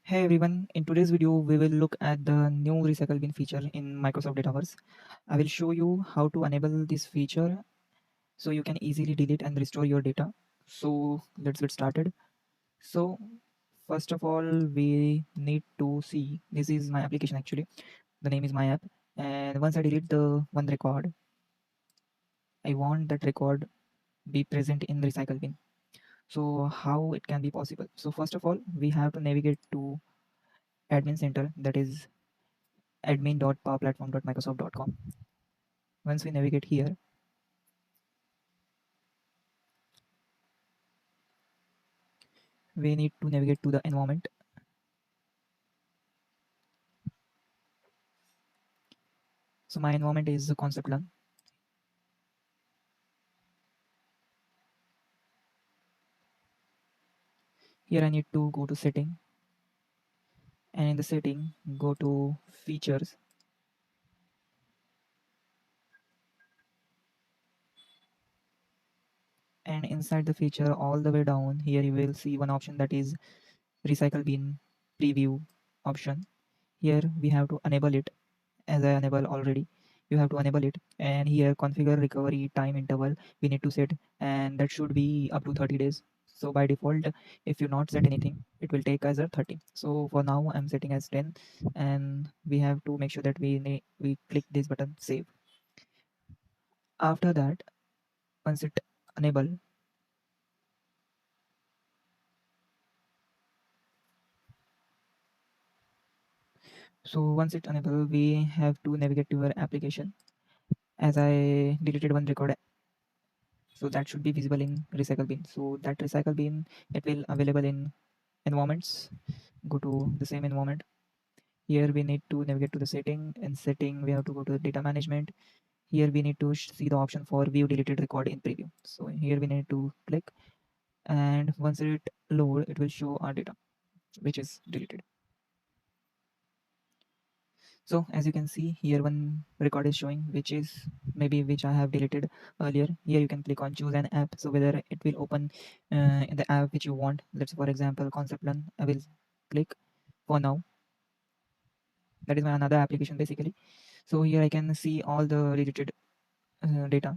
Hey everyone, in today's video we will look at the new recycle bin feature in Microsoft Dataverse. I will show you how to enable this feature so you can easily delete and restore your data. So let's get started. So first of all we need to see this is my application actually. The name is my app, and once I delete the one record, I want that record be present in recycle bin. So how it can be possible? So first of all we have to navigate to admin center, that is admin.powerplatform.microsoft.com. Once we navigate here, we need to navigate to the environment. So my environment is the concept learn. Here I need to go to setting, and in the setting go to features, and inside the feature all the way down here you will see one option, that is recycle bin preview option. Here we have to enable it. As I enable already, you have to enable it, and here configure recovery time interval we need to set, and that should be up to 30 days. So by default, if you not set anything, it will take as a 30. So for now I'm setting as 10, and we have to make sure that we click this button save. After that, once it enable, so once it enable we have to navigate to your application. As I deleted one record, so that should be visible in recycle bin. So that recycle bin, it will available in environments. Go to the same environment. Here we need to navigate to the setting. In setting we have to go to the data management. Here we need to see the option for view deleted record in preview. So here we need to click, and once it load it will show our data which is deleted. So as you can see here, one record is showing which is maybe which I have deleted earlier. Here you can click on choose an app, so whether it will open in the app which you want. Let's for example concept learn, I will click for now. That is my another application basically. So here I can see all the deleted data.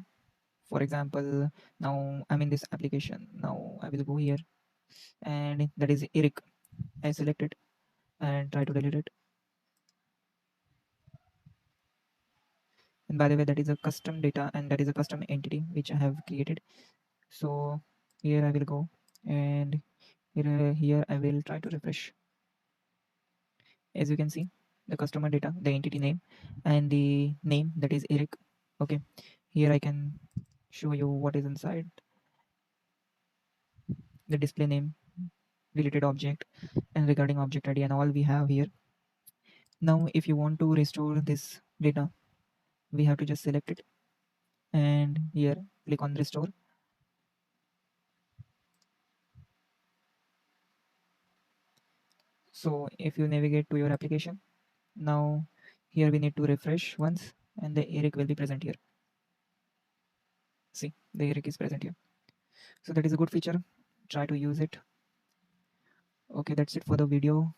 For example, now I'm in this application. Now I will go here, and that is Eric. I select it and try to delete it. And by the way, that is a custom data and that is a custom entity which I have created. So here I will go, and here I will try to refresh. As you can see, the customer data, the entity name, and the name, that is Eric. Okay, here I can show you what is inside. The display name, related object, and regarding object ID, and all we have here. Now if you want to restore this data, we have to just select it, and here click on restore. So if you navigate to your application, now here we need to refresh once, and the Eric will be present here. See, the Eric is present here. So that is a good feature. Try to use it. Okay, that's it for the video.